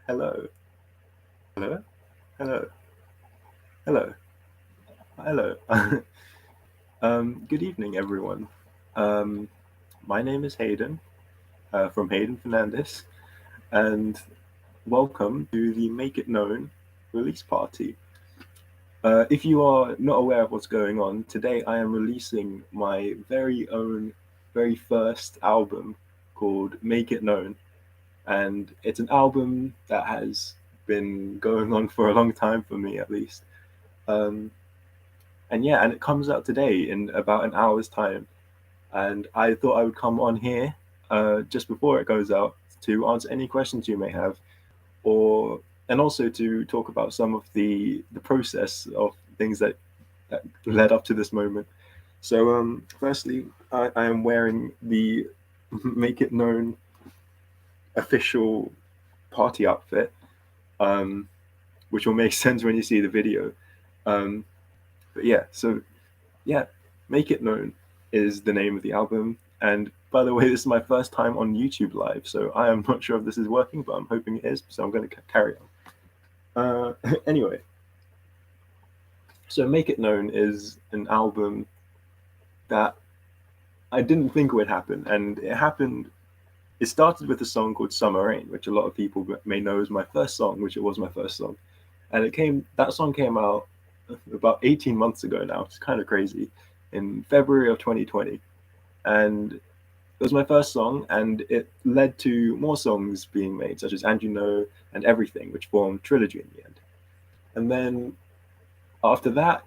Hello, hello, hello, hello, hello. Good evening, everyone. Um, my name is Hayden, from Hayden Fernandez, and welcome to the Make It Known release party. If you are not aware of what's going on, today I am releasing my very own, very first album called Make It Known, and it's an album that has been going on for a long time for me, at least. Um, and it comes out today in about an hour's time. And I thought I would come on here just before it goes out to answer any questions you may have, or and also to talk about some of the process of things that led up to this moment. So, firstly, I am wearing the Make It Known official party outfit, um, which will make sense when you see the video. Um, but yeah, Make It Known is the name of the album. And by the way, this is my first time on YouTube Live, so I am not sure if this is working, but I'm hoping it is, so I'm going to carry on. Anyway, so Make It Known is an album that I didn't think would happen, and it happened. It started with a song called Submarine, which a lot of people may know as my first song, which it was my first song. And that song came out about 18 months ago now. It's kind of crazy, in February of 2020. And it was my first song, and it led to more songs being made, such as And You Know and Everything, which formed Trilogy in the end. And then after that,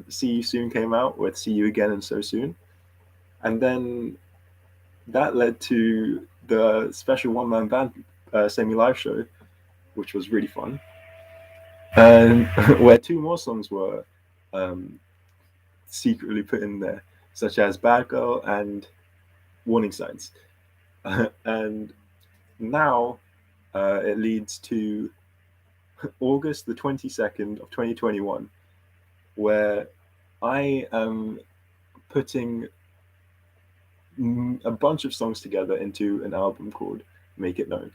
See You Soon came out with See You Again and So Soon. And then that led to the special one man band semi live show, which was really fun. And where two more songs were um, secretly put in there, such as Bad Girl and Warning Signs. And now it leads to August the 22nd of 2021, where I am putting a bunch of songs together into an album called Make It Known.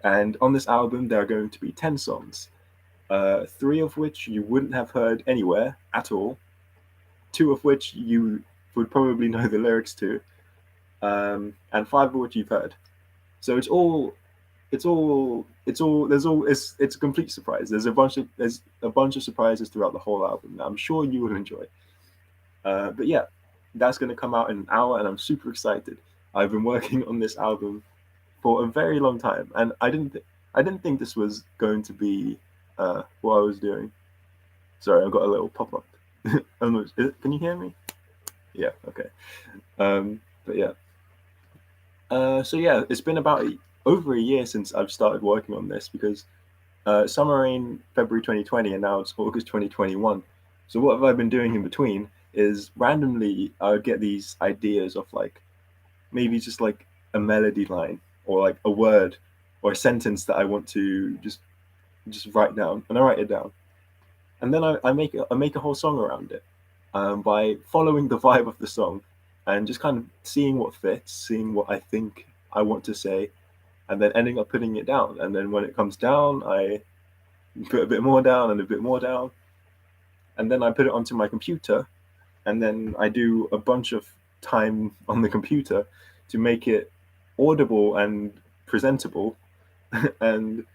And on this album, there are going to be 10 songs, three of which you wouldn't have heard anywhere at all, two of which you would probably know the lyrics to, and five of which you've heard. So it's a complete surprise. There's a bunch of surprises throughout the whole album that I'm sure you will enjoy. But yeah, that's going to come out in an hour, and I'm super excited. I've been working on this album for a very long time, and I didn't think this was going to be what I was doing. Sorry, I got a little pop up. Can you hear me? Yeah. Okay. But yeah. So yeah, it's been about over a year since I've started working on this because Submarine February 2020 and now it's August 2021. So what have I been doing in between is randomly I would get these ideas of like maybe just like a melody line or like a word or a sentence that I want to just write down, and I write it down, and then I make a whole song around it by following the vibe of the song and just kind of seeing what fits, seeing what I think I want to say, and then ending up putting it down. And then when it comes down, I put a bit more down and a bit more down, and then I put it onto my computer, and then I do a bunch of time on the computer to make it audible and presentable, and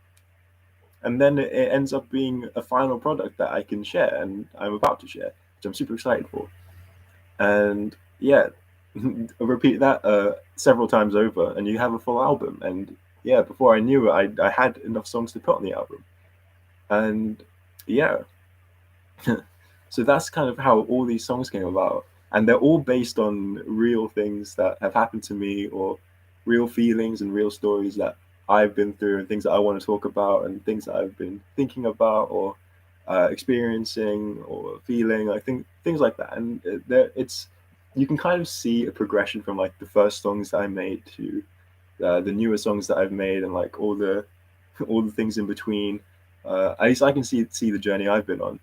and then it ends up being a final product that I can share, and I'm about to share, which I'm super excited for. And yeah, repeat that several times over, and you have a full album. And yeah, before I knew it, I had enough songs to put on the album. And yeah, so that's kind of how all these songs came about, and they're all based on real things that have happened to me, or real feelings and real stories that I've been through, and things that I want to talk about, and things that I've been thinking about, or experiencing, or feeling. I think things like that, and it's you can kind of see a progression from like the first songs that I made to the newer songs that I've made, and like all the things in between. At least I can see the journey I've been on,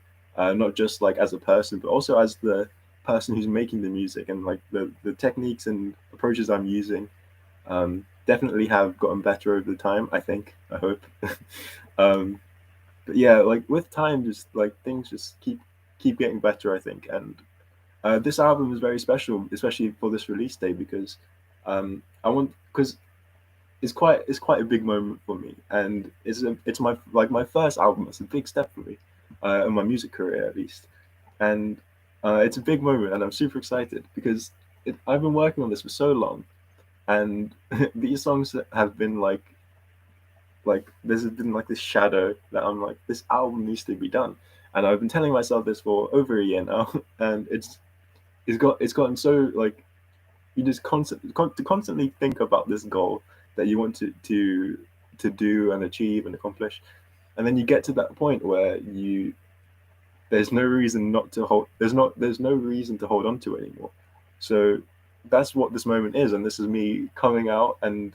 not just like as a person, but also as the person who's making the music, and like the techniques and approaches I'm using. definitely have gotten better over the time. I think. I hope. um, but yeah, like with time, just like things just keep getting better. I think, and this album is very special, especially for this release day, because I want because it's quite a big moment for me, and it's my like my first album. It's a big step for me in my music career, at least, and it's a big moment, and I'm super excited because I've been working on this for so long, and these songs have been like there's been like this shadow that I'm like, this album needs to be done, and I've been telling myself this for over a year now, and it's gotten so like you just constantly think about this goal that you want to do and achieve and accomplish, and then you get to that point where you there's no reason not to hold there's no reason to hold on to it anymore. So that's what this moment is, and this is me coming out and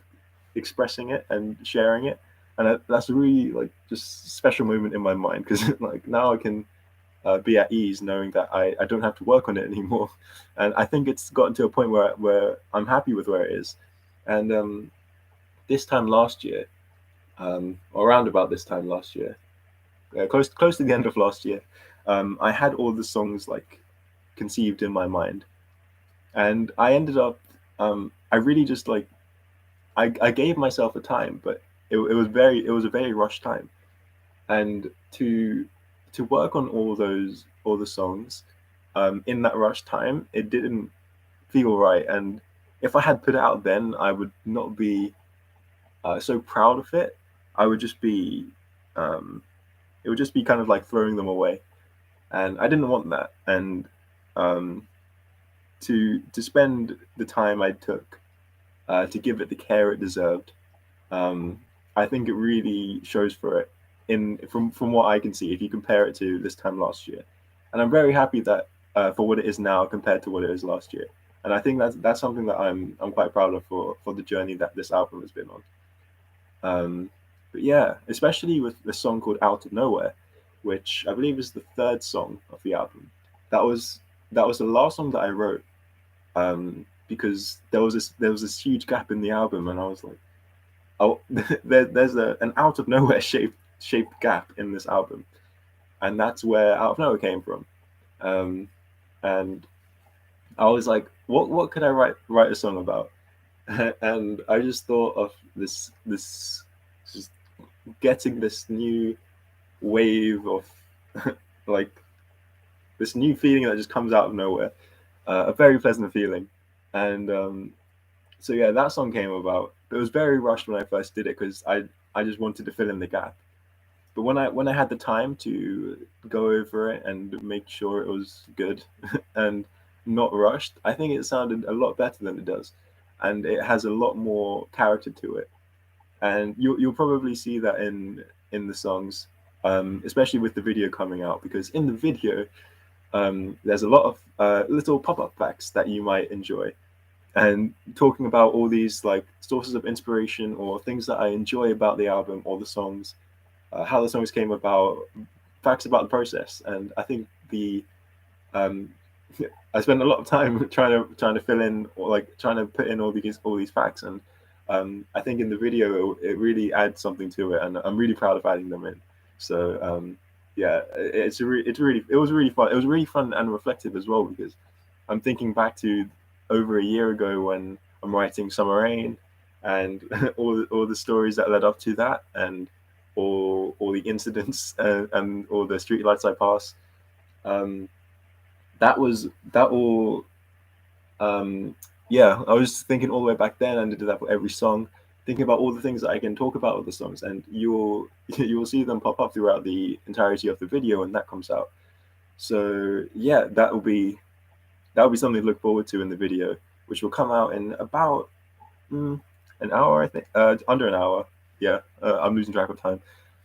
expressing it and sharing it, and that's a really like just special moment in my mind, because like now I can be at ease knowing that I don't have to work on it anymore. And I think it's gotten to a point where I'm happy with where it is. And this time last year, or around about this time last year, close to the end of last year, I had all the songs like conceived in my mind, and I ended up I really just like I gave myself a time, but it was a very rushed time, and to work on all the songs in that rush time, it didn't feel right. And if I had put it out then, I would not be so proud of it. I would just be um, it would just be kind of like throwing them away, and I didn't want that. And um, to spend the time I took to give it the care it deserved, um, I think it really shows for it in from what I can see. If you compare it to this time last year, and I'm very happy that for what it is now compared to what it is last year, and I think that's something that I'm quite proud of for the journey that this album has been on. But yeah, especially with the song called "Out of Nowhere," which I believe is the third song of the album. That was that was the last song that I wrote, because there was this huge gap in the album, and I was like, oh, there's an out of nowhere shaped gap in this album, and that's where Out of Nowhere came from. Um, and I was like, what could I write a song about? And I just thought of this just getting this new wave of like this new feeling that just comes out of nowhere, a very pleasant feeling, and so yeah, that song came about. It was very rushed when I first did it because I just wanted to fill in the gap. But when I had the time to go over it and make sure it was good and not rushed, I think it sounded a lot better than it does, and it has a lot more character to it. And you'll probably see that in the songs, especially with the video coming out, because in the video there's a lot of little pop-up facts that you might enjoy, and talking about all these like sources of inspiration or things that I enjoy about the album or the songs, how the songs came about, facts about the process. And I think the um, I spent a lot of time trying to fill in or like trying to put in all these facts, and I think in the video it really adds something to it, and I'm really proud of adding them in. So yeah, it was really fun. It was really fun and reflective as well, because I'm thinking back to over a year ago when I'm writing Submarine, and all the stories that led up to that, and all the incidents and all the streetlights I pass. Um, that all. Um, yeah, I was thinking all the way back then, and I did that for every song, thinking about all the things that I can talk about with the songs, and you will see them pop up throughout the entirety of the video when that comes out. So yeah, that will be something to look forward to in the video, which will come out in about an hour, I think, under an hour. Yeah, I'm losing track of time.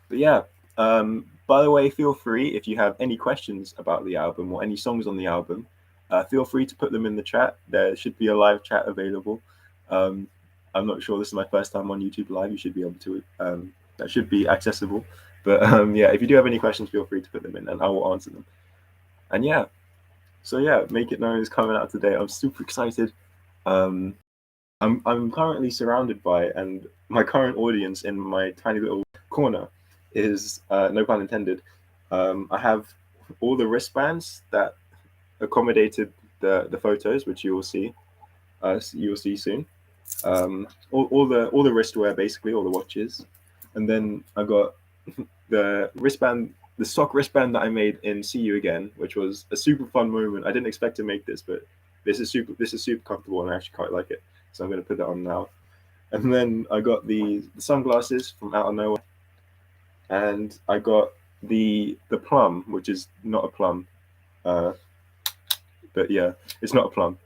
But yeah, by the way, feel free if you have any questions about the album or any songs on the album, feel free to put them in the chat. There should be a live chat available. Um, I'm not sure. This is my first time on YouTube Live. You should be able to. That should be accessible. But yeah, if you do have any questions, feel free to put them in, and I will answer them. And yeah, so yeah, Make It Known is coming out today. I'm super excited. Um, I'm currently surrounded by, and my current audience in my tiny little corner is, no pun intended. I have all the wristbands that accommodated the photos, which you will see. You will see soon. All the wristwear, basically all the watches, and then I got the wristband, the stock wristband that I made in See You Again, which was a super fun moment. I didn't expect to make this, but this is super comfortable, and I actually quite like it. So I'm going to put that on now. And then I got the sunglasses from Out of Nowhere, and I got the plum, which is not a plum, uh, but yeah, it's not a plum.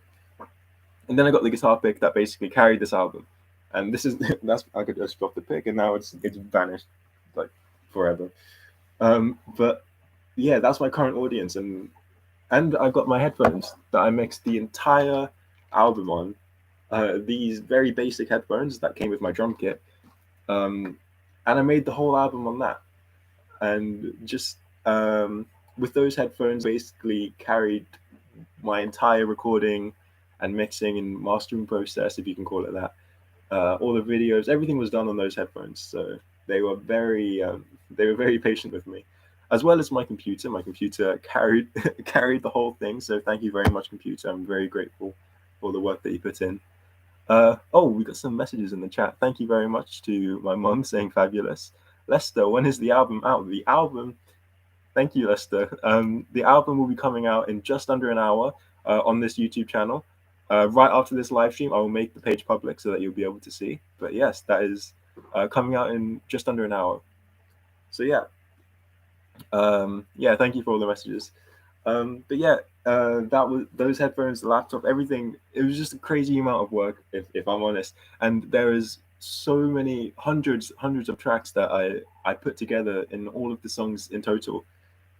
And then I got the guitar pick that basically carried this album. And this is that's I could just drop the pick, and now it's vanished like forever. But yeah, that's my current audience, and I got my headphones that I mixed the entire album on. These very basic headphones that came with my drum kit, and I made the whole album on that. And just with those headphones, basically carried my entire recording and mixing and mastering process, if you can call it that. All the videos, everything was done on those headphones. So they were very patient with me, as well as my computer. My computer carried carried the whole thing. So thank you very much, computer. I'm very grateful for the work that you put in. Oh, we got some messages in the chat. Thank you very much to my mom saying fabulous. Lester, when is the album out? The album, thank you, Lester. The album will be coming out in just under an hour on this YouTube channel. Right after this live stream, I will make the page public so that you'll be able to see. But yes, that is coming out in just under an hour. So yeah, yeah, thank you for all the messages. But yeah, that was those headphones, the laptop, everything. It was just a crazy amount of work, if I'm honest. And there is so many hundreds of tracks that I put together in all of the songs in total,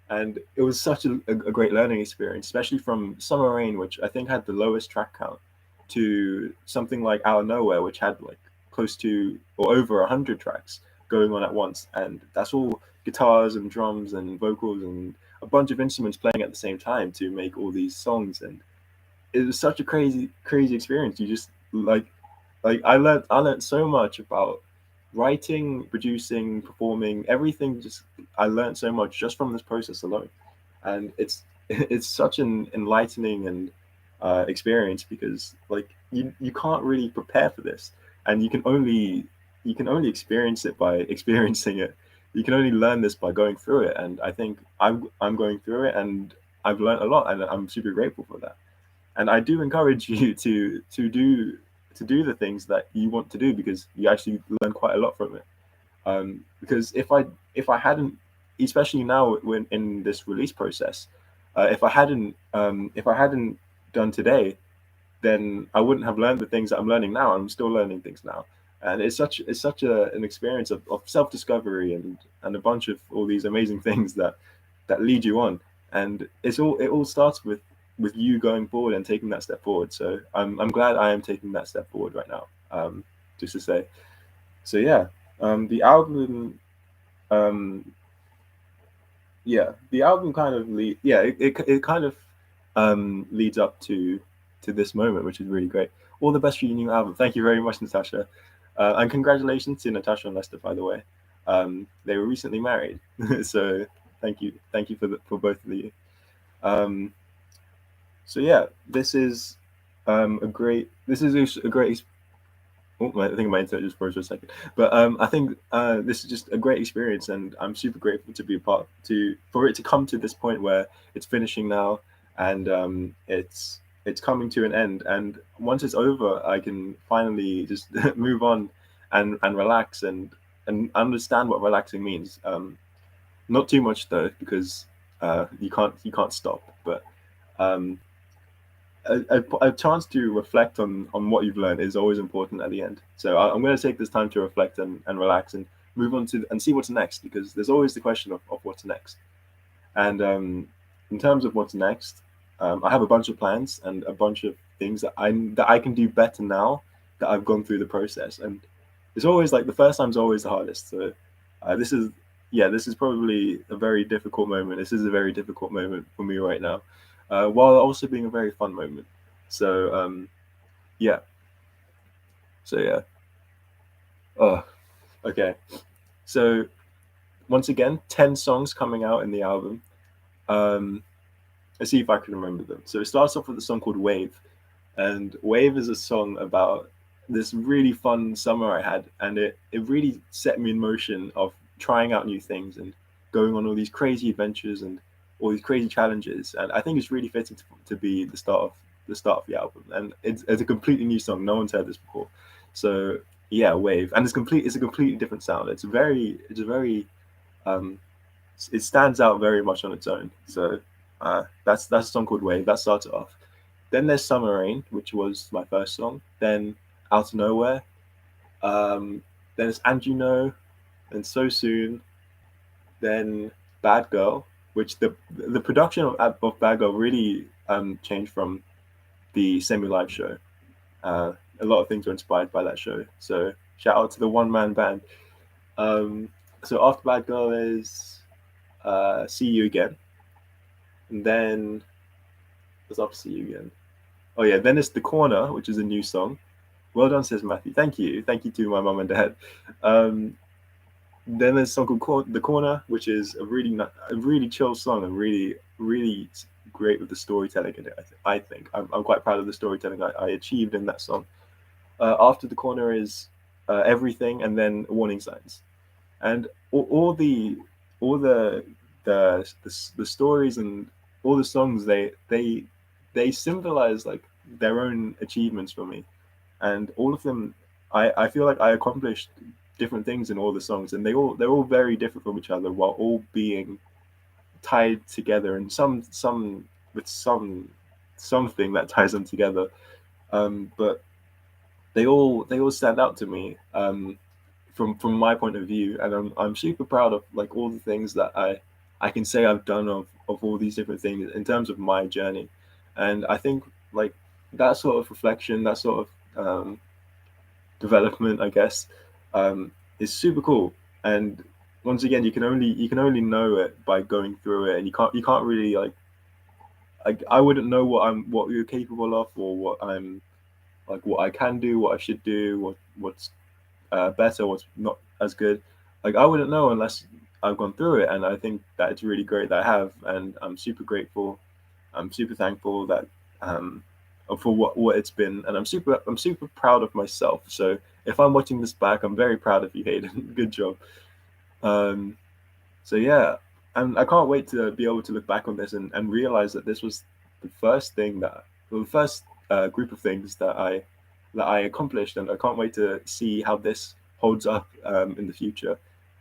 and it was such a great learning experience, especially from Submarine, which I think had the lowest track count, to something like Out of Nowhere, which had like close to or over 100 tracks going on at once, and that's all guitars and drums and vocals and a bunch of instruments playing at the same time to make all these songs. And it was such a crazy experience. You just like I learned so much about writing, producing, performing, everything. Just I learned so much just from this process alone, and it's such an enlightening and experience, because like you can't really prepare for this, and you can only experience it by experiencing it. You can only learn this by going through it, and I think I'm going through it, and I've learned a lot, and I'm super grateful for that. And I do encourage you to do the things that you want to do, because you actually learn quite a lot from it. Because if I hadn't, especially now when in this release process, if I hadn't done today, then I wouldn't have learned the things that I'm learning now. I'm still learning things now, and it's such an experience of self discovery and a bunch of all these amazing things that lead you on. And it all starts with you going forward and taking that step forward. So I'm glad I am taking that step forward right now. Just to say, so yeah, the album, yeah, the album kind of it kind of leads up to this moment, which is really great. All the best for your new album. Thank you very much, Natasha, and congratulations to Natasha and Lester, by the way. They were recently married, so thank you for both of you. So yeah, this is a great. This is a great. Oh, I think my internet just froze for a second. But I think this is just a great experience, and I'm super grateful to be a part for it to come to this point where it's finishing now, and it's coming to an end. And once it's over, I can finally just move on and relax and understand what relaxing means. Not too much though, because you can't stop. But um, a chance to reflect on what you've learned is always important at the end. So I'm going to take this time to reflect and relax and move on to and see what's next, because there's always the question of what's next. And in terms of what's next, I have a bunch of plans and a bunch of things that I can do better now that I've gone through the process. And it's always like the first time's always the hardest. So this is probably a very difficult moment. This is a very difficult moment for me right now, while also being a very fun moment. So yeah, So yeah. Oh, okay. So once again, 10 songs coming out in the album. Um, let's see if I can remember them. So it starts off with a song called Wave. And Wave is a song about this really fun summer I had. And it really set me in motion of trying out new things and going on all these crazy adventures and all these crazy challenges. And I think it's really fitting to be the start of the album. And it's a completely new song. No one's heard this before. So yeah, Wave. And it's a completely different sound. It's a very um, it stands out very much on its own. So that's a song called Wave. That started off. Then there's Submarine, which was my first song. Then Out of Nowhere. Then it's And You Know, and So Soon. Then Bad Girl, which the production of Bad Girl really changed from the Semi Live show. A lot of things were inspired by that show. So shout out to the one man band. Um, so after Bad Girl is See You Again. And then what's up, See You Again? Oh yeah, then it's The Corner, which is a new song. Well done, says Matthew. Thank you. Thank you to my mum and dad. Um, then there's a song called The Corner, which is a really chill song and really great with the storytelling in it. I think I'm quite proud of the storytelling I achieved in that song. After The Corner is Everything, and then Warning Signs, and all the stories and all the songs they symbolize like their own achievements for me, and all of them I feel like I accomplished different things in all the songs, and they're all very different from each other while all being tied together and some with something that ties them together. But they all stand out to me from my point of view, and I'm super proud of like all the things that I can say I've done of all these different things in terms of my journey. And I think like that sort of reflection, that sort of development, I guess, is super cool. And once again, you can only know it by going through it, and you can't really I wouldn't know what you're capable of, or what I can do, what I should do, what's better, what's not as good. Like I wouldn't know unless I've gone through it, and I think that it's really great that I have, and I'm super grateful. I'm super thankful that um, for what it's been, and I'm super proud of myself. So if I'm watching this back, I'm very proud of you, Hayden. Good job. Um, so yeah, and I can't wait to be able to look back on this and realize that this was the first thing the first group of things that I accomplished, and I can't wait to see how this holds up in the future,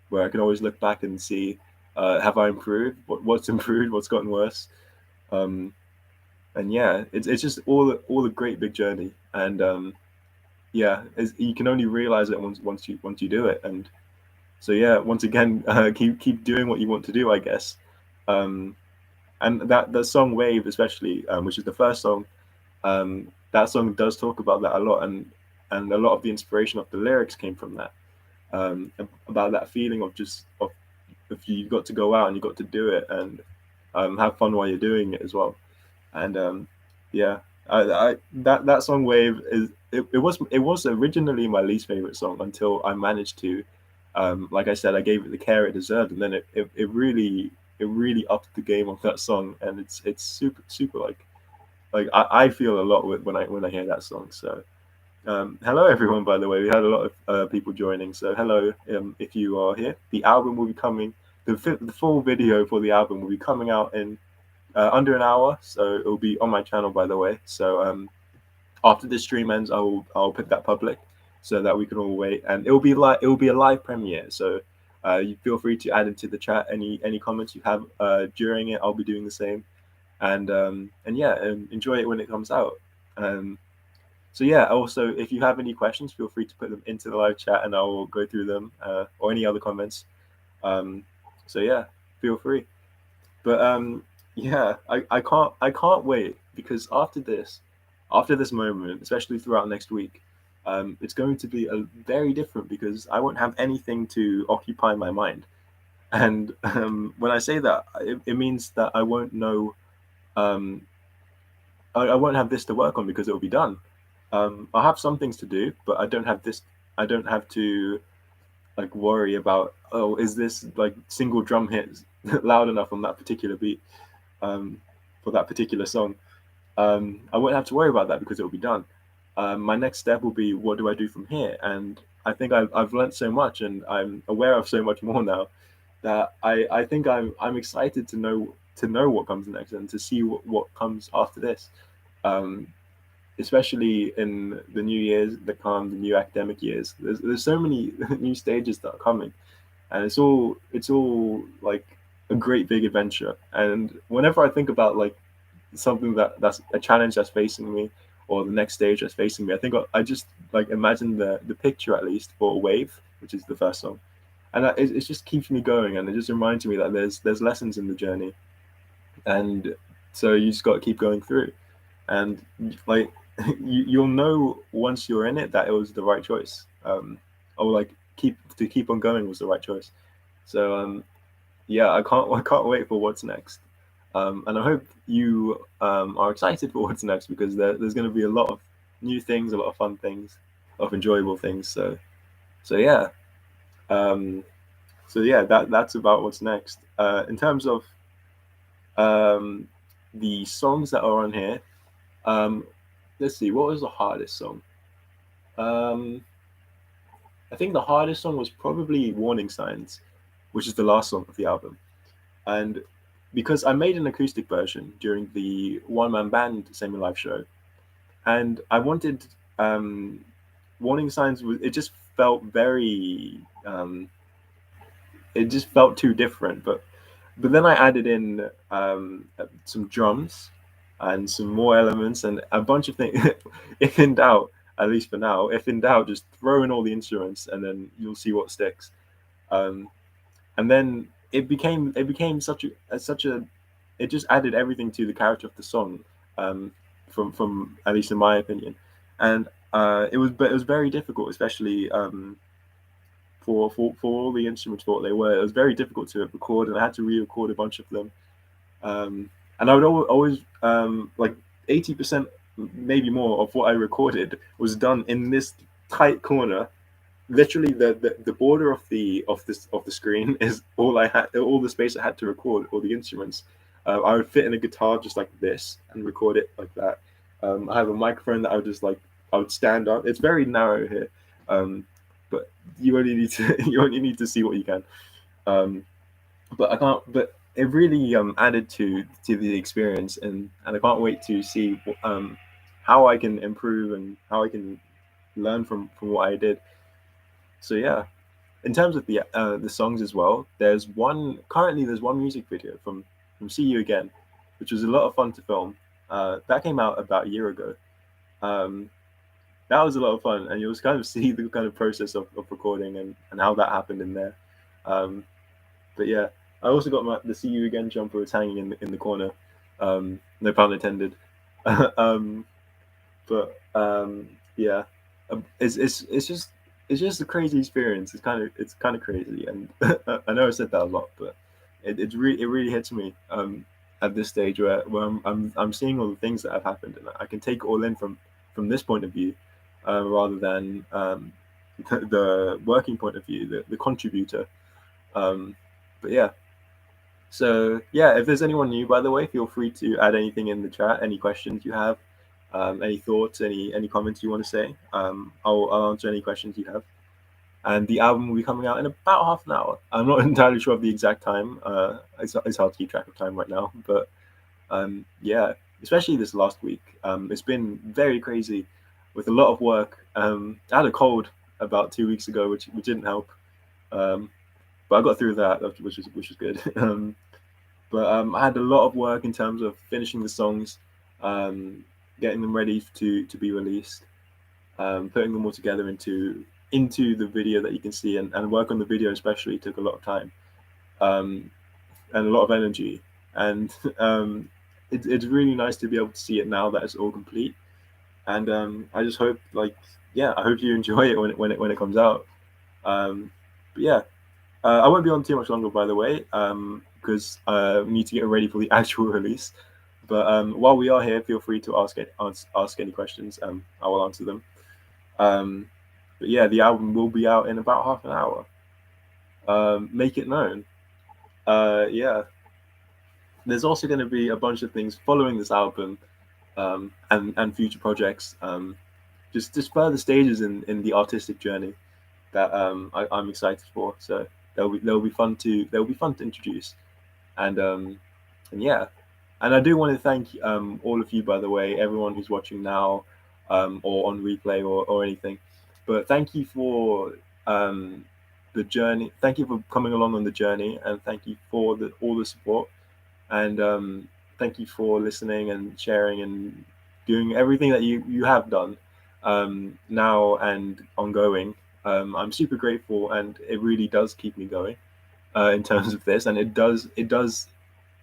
where I can always look back and see have I improved, what's improved, what's gotten worse, um, and yeah, it's just all a great big journey, and yeah, you can only realize it once you do it, and so yeah, once again, keep doing what you want to do, I guess. Um, and that the song Wave, especially, which is the first song, that song does talk about that a lot, and a lot of the inspiration of the lyrics came from that. About that feeling of just of if you got to go out and you got to do it and have fun while you're doing it as well. And yeah, that song Wave it was originally my least favorite song until I managed to, like I said, I gave it the care it deserved, and then it really upped the game of that song, and it's super super like I feel a lot with when I hear that song. So hello everyone, by the way, we had a lot of people joining, so hello, if you are here. The album will be coming, the full video for the album will be coming out in under an hour, so it will be on my channel, by the way. So after this stream ends, I'll put that public so that we can all wait, and it will be a live premiere. So you feel free to add into the chat any comments you have during it. I'll be doing the same, and yeah, enjoy it when it comes out. Um, so yeah, also if you have any questions, feel free to put them into the live chat, and I will go through them or any other comments. Um, so yeah, feel free. But yeah, I can't wait, because after this moment, especially throughout next week, it's going to be a very different, because I won't have anything to occupy my mind. And when I say that, it means that I won't know, I won't have this to work on, because it will be done. I have some things to do, but I don't have this. I don't have to like worry about, oh, is this like single drum hit loud enough on that particular beat, um, for that particular song. I won't have to worry about that because it will be done. My next step will be, what do I do from here? And I think I've learned so much, and I'm aware of so much more now, that I think I'm excited to know what comes next and to see what comes after this. Um, Especially in the new years that come, the new academic years. There's so many new stages that are coming, and it's all like a great big adventure. And whenever I think about like something that's a challenge that's facing me, or the next stage that's facing me, I think I just like imagine the picture, at least for Wave, which is the first song, and it just keeps me going, and it just reminds me that there's lessons in the journey, and so you just got to keep going through, and like you'll know once you're in it that it was the right choice, or like keep on going was the right choice. So yeah, I can't wait for what's next. And I hope you are excited for what's next, because there's going to be a lot of new things, a lot of fun things, a lot of enjoyable things. So yeah, um, so yeah, that's about what's next. In terms of um, the songs that are on here, um, let's see, what was the hardest song? Um, I think the hardest song was probably "Warning Signs," which is the last song of the album. And because I made an acoustic version during the one man band semi live show, and I wanted um, Warning Signs. It just felt very. It just felt too different. But then I added in some drums and some more elements and a bunch of things. If in doubt, at least for now, if in doubt, just throw in all the instruments and then you'll see what sticks. Um, and then it became such a it just added everything to the character of the song, um, from at least in my opinion, and it was very difficult, especially for all the instruments for what they were. It was very difficult to record, and I had to re-record a bunch of them. And I would always like 80%, maybe more, of what I recorded was done in this tight corner. Literally, the border of the screen is all I had, all the space I had to record all the instruments. I would fit in a guitar just like this and record it like that. I have a microphone that I would stand up. It's very narrow here, um, but you only need to you only need to see what you can. Um, but I can't. But it really added to the experience, and I can't wait to see how I can improve and how I can learn from what I did. So yeah, in terms of the songs as well, there's one music video from "See You Again," which was a lot of fun to film. That came out about a year ago. Um, that was a lot of fun, and you'll kind of see the kind of process of recording and how that happened in there. Um, but yeah, I also got the "See You Again" jumper. It's hanging in the corner. No pun intended. um, but yeah, it's just a crazy experience. It's kind of crazy, and I know I said that a lot, but it really hits me at this stage where I'm seeing all the things that have happened, and I can take it all in from this point of view, rather than the working point of view, the contributor. Um, but yeah, so yeah, if there's anyone new, by the way, feel free to add anything in the chat, any questions you have, any thoughts, any comments you want to say. I'll answer any questions you have. And the album will be coming out in about half an hour. I'm not entirely sure of the exact time. It's hard to keep track of time right now, but yeah, especially this last week, it's been very crazy with a lot of work. I had a cold about 2 weeks ago, which didn't help. Um, but I got through that, which was good. But I had a lot of work in terms of finishing the songs, um, getting them ready to be released, putting them all together into the video that you can see, and work on the video especially took a lot of time, um, and a lot of energy, and it's really nice to be able to see it now that it's all complete. And I just hope, like, yeah, I hope you enjoy it when it comes out. But yeah, I won't be on too much longer, by the way, because we need to get ready for the actual release. But while we are here, feel free to ask any questions. I will answer them. Um, but yeah, the album will be out in about half an hour. Make it known. Yeah, there's also going to be a bunch of things following this album, and future projects. Just further stages in the artistic journey that I'm excited for. So they'll be fun to introduce, and and yeah, and I do want to thank all of you, by the way, everyone who's watching now, or on replay or anything. But thank you for the journey. Thank you for coming along on the journey, and thank you for all the support, and thank you for listening and sharing and doing everything that you have done now and ongoing. I'm super grateful, and it really does keep me going in terms of this, and it does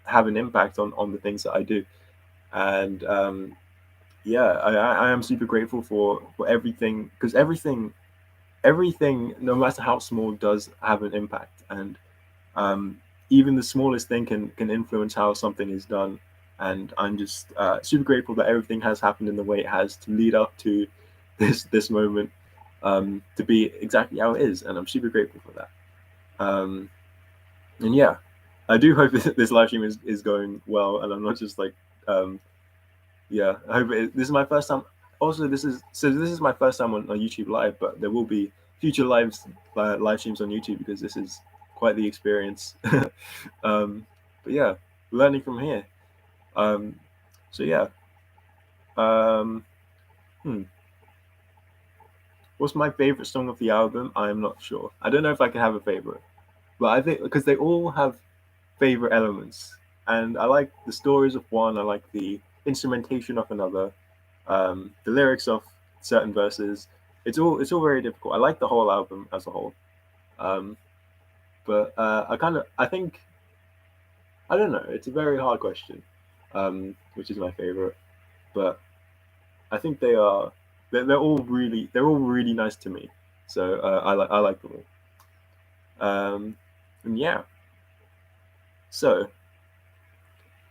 have an impact on the things that I do. And yeah, I am super grateful for everything, because everything, no matter how small, does have an impact, and um, even the smallest thing can influence how something is done. And I'm just super grateful that everything has happened in the way it has to lead up to this moment, to be exactly how it is, and I'm super grateful for that. And yeah, I do hope this live stream is going well, and I'm not just like, yeah. I hope this is my first time. Also, this is my first time on YouTube Live, but there will be future live streams on YouTube, because this is quite the experience. But yeah, learning from here. Um, so yeah. Um, hmm. What's my favorite song of the album? I am not sure. I don't know if I can have a favorite, but I think because they all have favorite elements, and I like the stories of one. I like the instrumentation of another, the lyrics of certain verses. It's all very difficult. I like the whole album as a whole, um, but I think, I don't know. It's a very hard question, which is my favorite, but I think they're all really nice to me. So I like them all. And yeah. So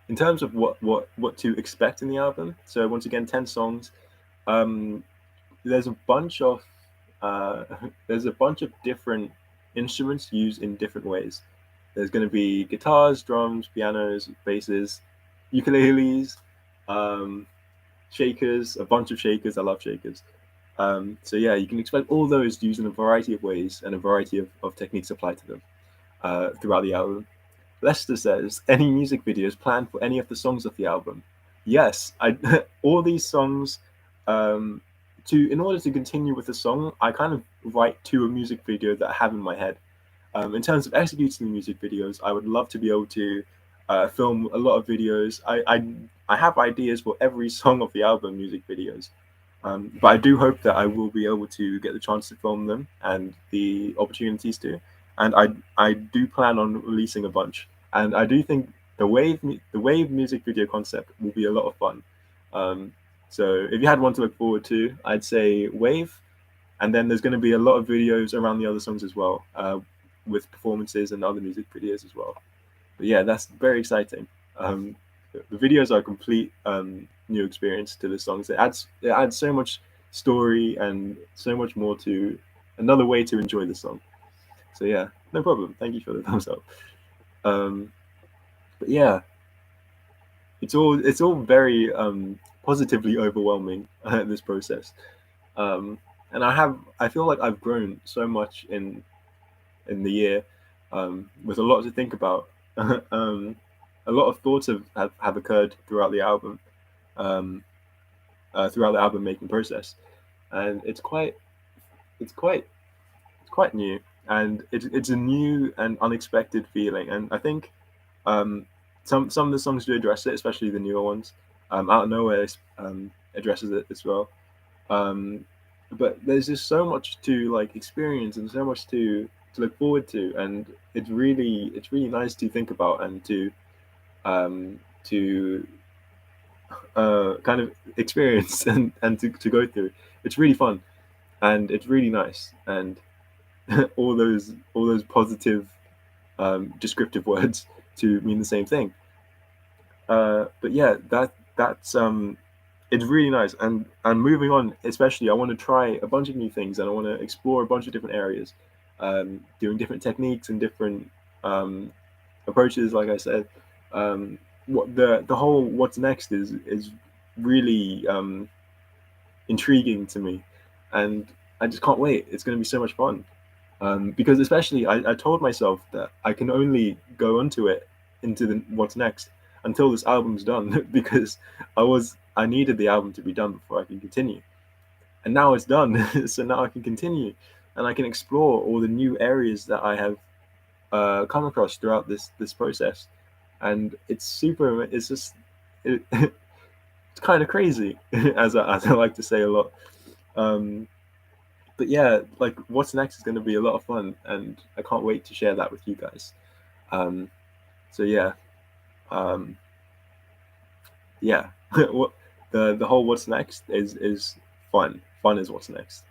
in terms of what to expect in the album, so once again, 10 songs. Um, there's a bunch of uh, there's a bunch of different instruments used in different ways. There's going to be guitars, drums, pianos, basses, ukuleles, um, shakers, a bunch of shakers. I love shakers. So yeah, you can expect all those used in a variety of ways and a variety of techniques applied to them throughout the album. Lester says, any music videos planned for any of the songs of the album? Yes, I all these songs. Um, in order to continue with the song, I kind of write to a music video that I have in my head. In terms of executing the music videos, I would love to be able to film a lot of videos. I have ideas for every song of the album music videos, but I do hope that I will be able to get the chance to film them and the opportunities to. And I do plan on releasing a bunch. And I do think the wave music video concept will be a lot of fun. Um, so if you had one to look forward to, I'd say Wave, and then there's going to be a lot of videos around the other songs as well, with performances and other music videos as well. But yeah, that's very exciting. Um, the videos are a complete new experience to the songs. It adds so much story and so much more to another way to enjoy the song. So yeah, no problem. Thank you for the thumbs up. Um, but yeah, it's all very positively overwhelming, this process. Um, and I feel like I've grown so much in the year, with a lot to think about. A lot of thoughts have occurred um, throughout the album making process, and it's quite new, and it's a new and unexpected feeling. And I think um, some of the songs do address it, especially the newer ones. Out of nowhere addresses it as well. Um, but there's just so much to like experience and so much to look forward to, and it's really nice to think about and um, to kind of experience and to go through. It's really fun, and it's really nice, and all those positive descriptive words to mean the same thing. But yeah, that's it's really nice. And moving on, especially, I want to try a bunch of new things, and I want to explore a bunch of different areas, doing different techniques and different um, approaches. Like I said, what the whole what's next is really intriguing to me, and I just can't wait. It's going to be so much fun. Because especially I told myself that I can only go onto it into the what's next until this album's done because I needed the album to be done before I can continue, and now it's done. So now I can continue, and I can explore all the new areas that I have come across throughout this process, and it's super. It's just it's kind of crazy, as I like to say a lot. Um, but yeah, like what's next is going to be a lot of fun, and I can't wait to share that with you guys. Um, so yeah, um, yeah, what the whole what's next is fun. Fun is what's next.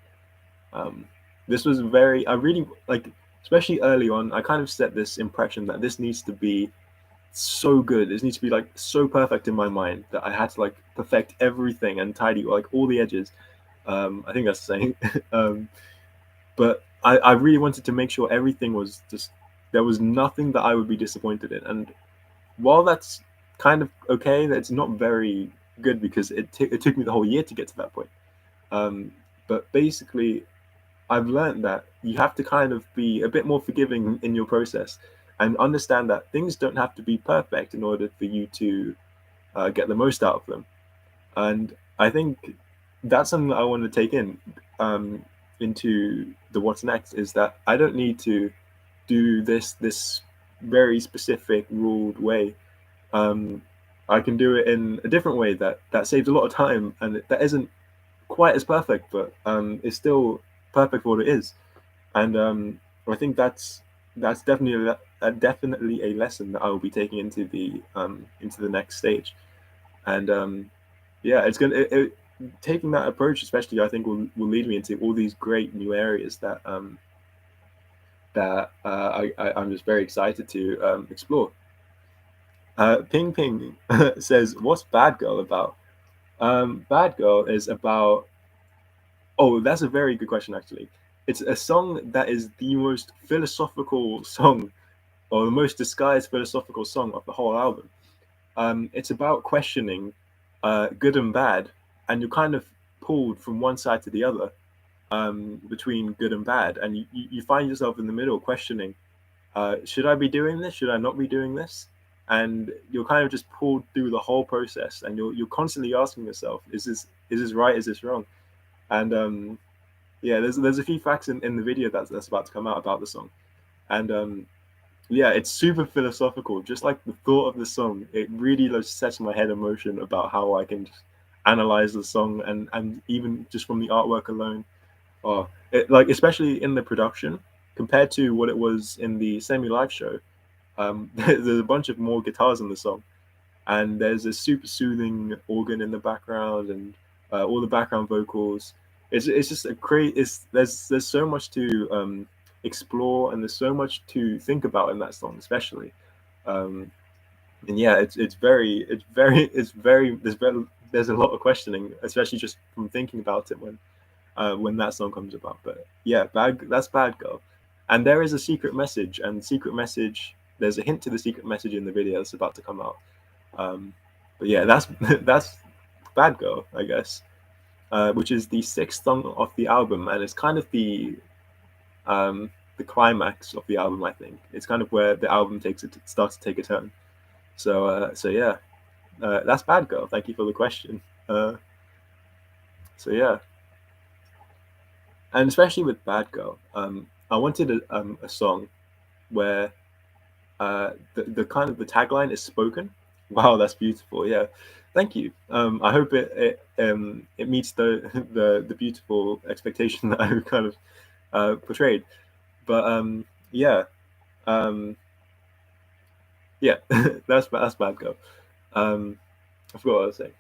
Um, this was very I really like, especially early on. I kind of set this impression that this needs to be so good. This needs to be like so perfect in my mind that I had to like perfect everything and tidy like all the edges. I think that's the saying. um, but I really wanted to make sure everything was just there was nothing that I would be disappointed in. And while that's kind of okay, that's not very good because it took me the whole year to get to that point. Um, but basically, I've learned that you have to kind of be a bit more forgiving in your process and understand that things don't have to be perfect in order for you to get the most out of them. And I think that's something that I want to take um, into the what's next is that I don't need to do this very specific ruled way. Um, I can do it in a different way that saves a lot of time and that isn't quite as perfect, but it's still perfect for what it is. And I think that's definitely a lesson that I will be taking into the next stage. And yeah, it's gonna taking that approach, especially, I think will lead me into all these great new areas I'm just very excited to explore. Ping Ping says, "What's Bad Girl about?" Bad Girl is about. Oh, that's a very good question, actually. It's a song that is the most philosophical song, or the most disguised philosophical song of the whole album. It's about questioning good and bad, and you're kind of pulled from one side to the other between good and bad, and you find yourself in the middle questioning, should I be doing this? Should I not be doing this? And you're kind of just pulled through the whole process, and you're constantly asking yourself, is this right? Is this wrong? And yeah, there's a few facts in the video that's about to come out about the song, and yeah, it's super philosophical. Just like the thought of the song, it really like sets my head in motion about how I can just analyze the song and even just from the artwork alone. Oh, like especially in the production compared to what it was in the semi live show. There's a bunch of more guitars in the song, and there's a super soothing organ in the background and all the background vocals. It's just a great. It's there's so much to explore and there's so much to think about in that song, especially. Um, and yeah, it's very there's a lot of questioning, especially just from thinking about it when that song comes about. But yeah, that's Bad Girl, and there is a secret message, and secret message. There's a hint to the secret message in the video that's about to come out. Um, but yeah, that's that's Bad Girl, I guess, which is the sixth song of the album, and it's kind of the climax of the album. I think it's kind of where the album starts to take a turn. So yeah, that's Bad Girl. Thank you for the question. Uh, so yeah, and especially with Bad Girl, I wanted a song where the kind of the tagline is spoken. Wow, that's beautiful. Yeah, thank you. I hope it meets the beautiful expectation that I kind of portrayed. But yeah, um, yeah, that's Bad Girl. Um, I forgot what I was saying.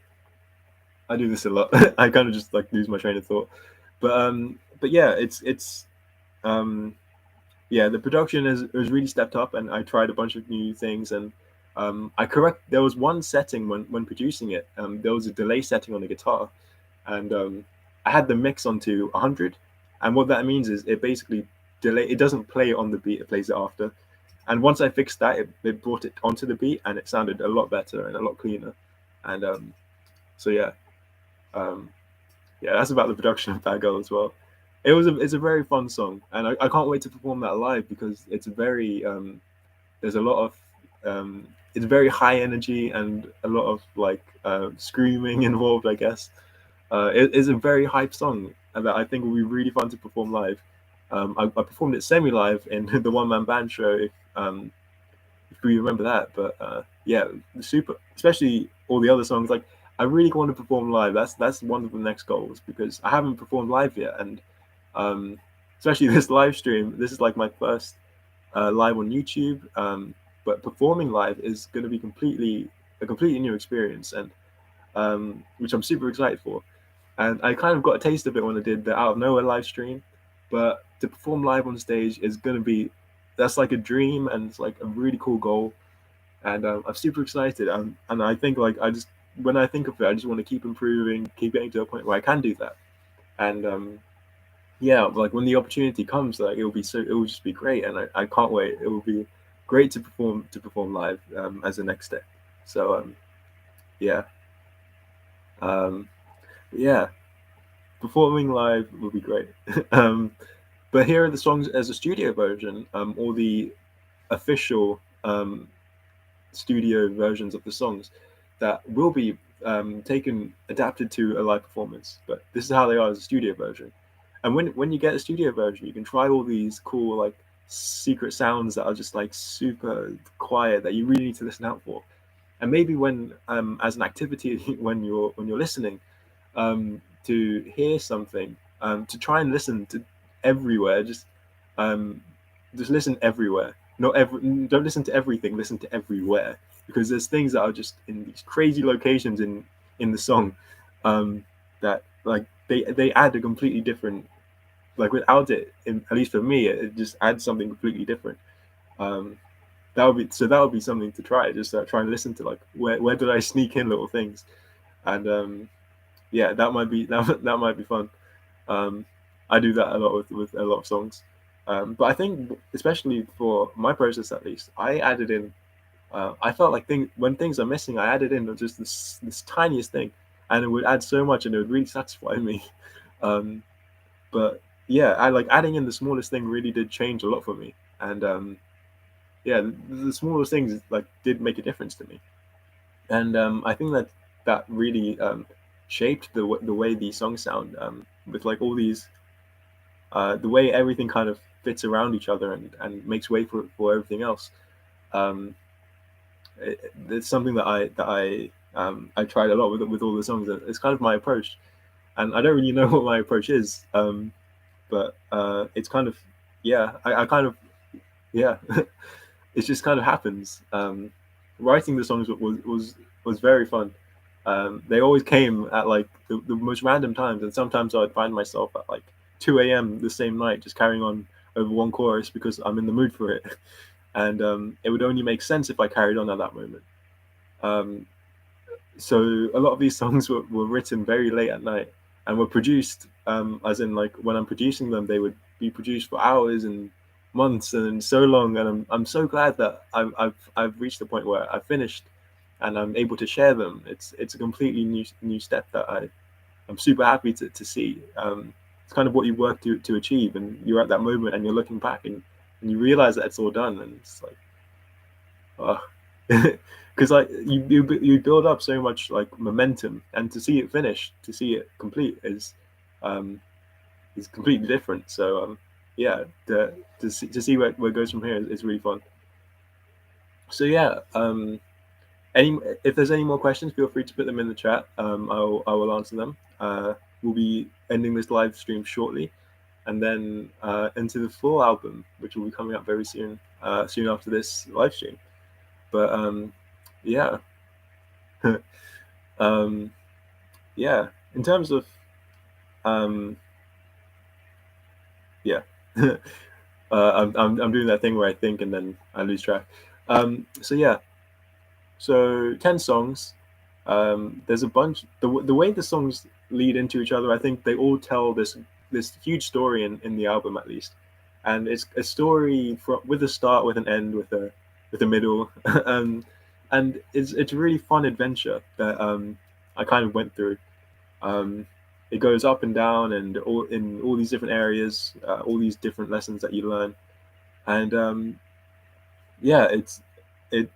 I do this a lot. I kind of just like lose my train of thought. But yeah, it's um, yeah, the production has really stepped up, and I tried a bunch of new things, and There was one setting when producing it. There was a delay setting on the guitar, and I had the mix onto 100, and what that means is it basically delay. It doesn't play on the beat; it plays it after. And once I fixed that, it brought it onto the beat, and it sounded a lot better and a lot cleaner. And so um, yeah, that's about the production of Bad Girl as well. It's a very fun song, and I can't wait to perform that live because it's very there's a lot of it's very high energy and a lot of like screaming involved, I guess. It is a very hype song that I think will be really fun to perform live. I performed it semi live in the one man band show, if we remember that. But yeah, the super, especially all the other songs. Like I really want to perform live. That's one of the next goals because I haven't performed live yet, and um, especially this live stream. This is like my first live on YouTube. But performing live is going to be a completely new experience, and which I'm super excited for. And I kind of got a taste of it when I did the Out of Nowhere live stream. But to perform live on stage is going to be that's like a dream, and it's like a really cool goal. And I'm super excited. And I think like I just when I think of it, I just want to keep improving, keep getting to a point where I can do that. And yeah, like when the opportunity comes, like it will just be great, and I can't wait. It will be great to perform live as the next step. So yeah, um, yeah, performing live will be great. um, but here are the songs as a studio version, or the official studio versions of the songs that will be adapted to a live performance. But this is how they are as a studio version. And when you get a studio version, you can try all these cool like secret sounds that are just like super quiet that you really need to listen out for. And maybe when as an activity when you're listening, to hear something, to try and listen to everywhere, um, just listen everywhere. Not every, don't listen to everything. Listen to everywhere because there's things that are just in these crazy locations in the song, that like they add a completely different. Like without it, at least for me, it just adds something completely different. Um, that would be something to try. Just try and listen to like where did I sneak in little things, and yeah, that might be that might be fun. Um, I do that a lot with a lot of songs. But I think, especially for my process at least, I added in. I felt like when things are missing, I added in just this tiniest thing, and it would add so much, and it would really satisfy me. Um, but yeah, I like adding in the smallest thing really did change a lot for me, and yeah, the smallest things like did make a difference to me, and I think that really shaped the way these songs sound, with like all these the way everything kind of fits around each other and makes way for everything else. Um, it's something I tried a lot with all the songs. It's kind of my approach, and I don't really know what my approach is, but it's kind of yeah. I kind of yeah. It just kind of happens. Writing the songs was very fun. They always came at like the most random times, and sometimes I'd find myself at like 2 a.m. the same night just carrying on over one chorus because I'm in the mood for it, and it would only make sense if I carried on at that moment. Um, so a lot of these songs were written very late at night and were produced, as in like when I'm producing them, they would be produced for hours and months and so long. And I'm so glad that I've reached the point where I've finished and I'm able to share them. It's a completely new step that I'm super happy to see. It's kind of what you work to achieve, and you're at that moment and you're looking back and you realize that it's all done, and it's like, oh, because like you build up so much like momentum, and to see it finish, to see it complete um, is completely different. So yeah, to see where it goes from here is really fun. So yeah, any if there's any more questions, feel free to put them in the chat. I will answer them. We'll be ending this live stream shortly, and then into the full album, which will be coming up very soon, soon after this live stream. But yeah, um, yeah. In terms of um, yeah, I'm doing that thing where I think and then I lose track. So yeah, So 10 songs. There's a bunch. The way the songs lead into each other, I think they all tell this huge story in the album at least, and it's a story with a start, with an end, with a middle, and it's a really fun adventure that I kind of went through. Um, it goes up and down, and all in all these different areas, all these different lessons that you learn, and yeah,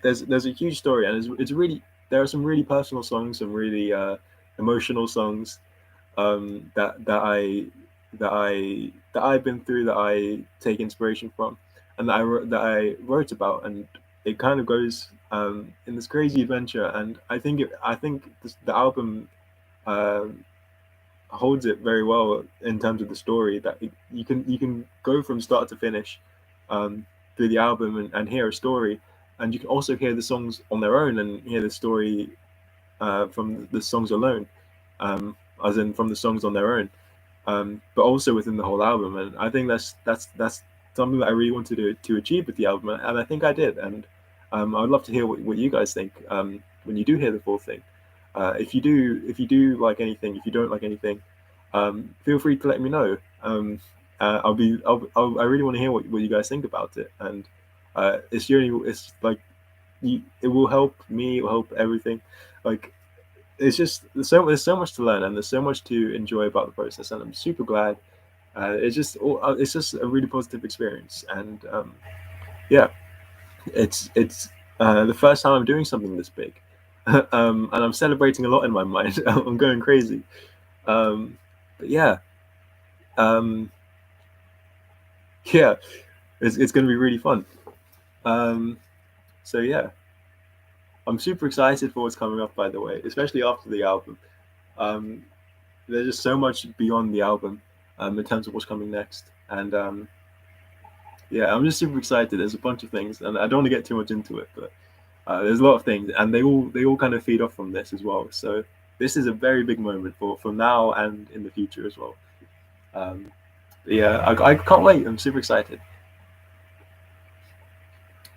there's a huge story, and it's really there are some really personal songs, some really emotional songs that I've been through, that I take inspiration from, and that I wrote about, and it kind of goes in this crazy adventure, and I think the album um holds it very well in terms of the story, that you can go from start to finish um, through the album, and hear a story, and you can also hear the songs on their own and hear the story from the songs alone, as in from the songs on their own, but also within the whole album. And I think that's something that I really wanted to achieve with the album, and I think I did. And I would love to hear what you guys think when you do hear the full thing. If you do like anything, if you don't like anything, feel free to let me know. I really want to hear what you guys think about it, and it's like it will help me, it will help everything. Like it's just there's so much to learn, and there's so much to enjoy about the process, and I'm super glad. It's just a really positive experience, and yeah, it's the first time I'm doing something this big, and I'm celebrating a lot in my mind. I'm going crazy, but yeah, um, yeah, it's going to be really fun. Um, so yeah, I'm super excited for what's coming up. By the way, especially after the album. Um, there's just so much beyond the album in terms of what's coming next, and yeah, I'm just super excited. There's a bunch of things, and I don't want to get too much into it, but there's a lot of things, and they all kind of feed off from this as well. So this is a very big moment for now and in the future as well. Um, yeah, I can't wait. I'm super excited.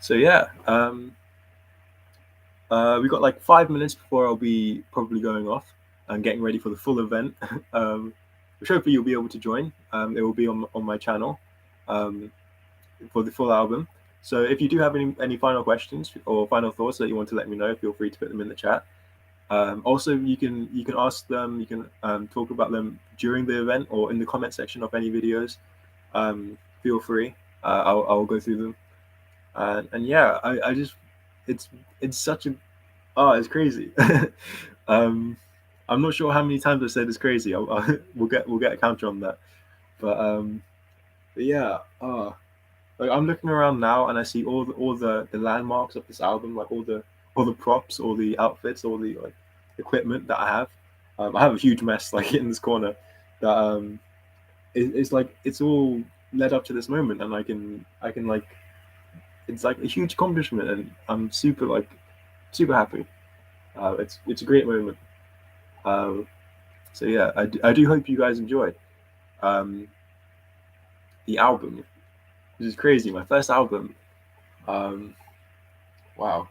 So yeah, we got like 5 minutes before I'll be probably going off and getting ready for the full event, which hopefully you'll be able to join. It will be on my channel um, for the full album. So if you do have any final questions or final thoughts that you want to let me know, feel free to put them in the chat. Also, you can ask them, you can talk about them during the event or in the comment section of any videos. Feel free. I'll go through them. And yeah, I just it's such a it's crazy. um, I'm not sure how many times I said it's crazy. We'll get a counter on that. But yeah, like I'm looking around now and I see all the landmarks of this album, like all the props, all the outfits, all the like equipment that I have. I have a huge mess like in this corner that it's like it's all led up to this moment, and I can like it's like a huge accomplishment, and I'm super happy. It's a great moment. Um, so yeah, I do hope you guys enjoy um, the album. This is crazy. My first album. Um, wow.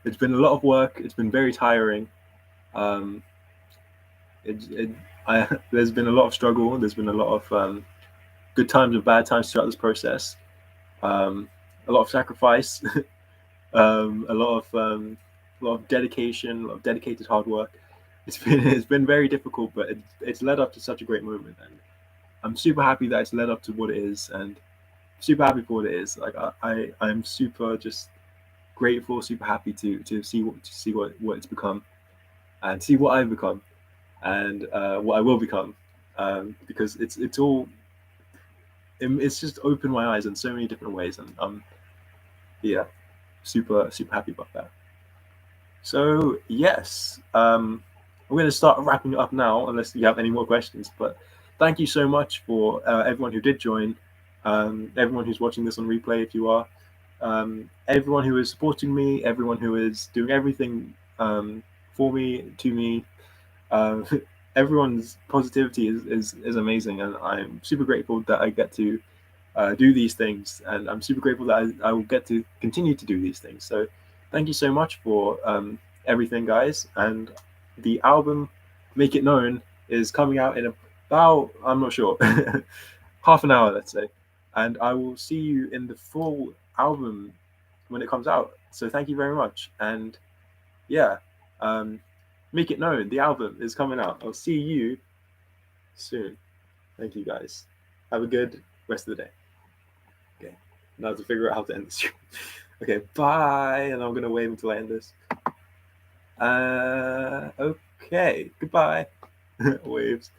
It's been a lot of work. It's been very tiring. Um, it, there's been a lot of struggle. There's been a lot of good times and bad times throughout this process. A lot of sacrifice. A lot of dedication. A lot of dedicated hard work. It's been very difficult, but it's led up to such a great moment, and I'm super happy that it's led up to what it is, and super happy for what it is. Like I'm super just grateful, super happy to see what it's become, and see what I've become, and what I will become, because it's all it's just opened my eyes in so many different ways, and yeah, super happy about that. So yes, I'm going to start wrapping it up now, unless you have any more questions. But thank you so much for everyone who did join, everyone who's watching this on replay, if you are, everyone who is supporting me, everyone who is doing everything for me, to me. Um, everyone's positivity is amazing, and I'm super grateful that I get to do these things, and I'm super grateful that I will get to continue to do these things. So thank you so much for everything, guys. And the album Make It Known is coming out in about, I'm not sure, half an hour, let's say. And I will see you in the full album when it comes out. So thank you very much. And yeah, um, Make It Known, the album is coming out. I'll see you soon. Thank you, guys. Have a good rest of the day. Okay, now to figure out how to end this. Okay, bye. And I'm going to wave until I end this. Okay, goodbye. Waves.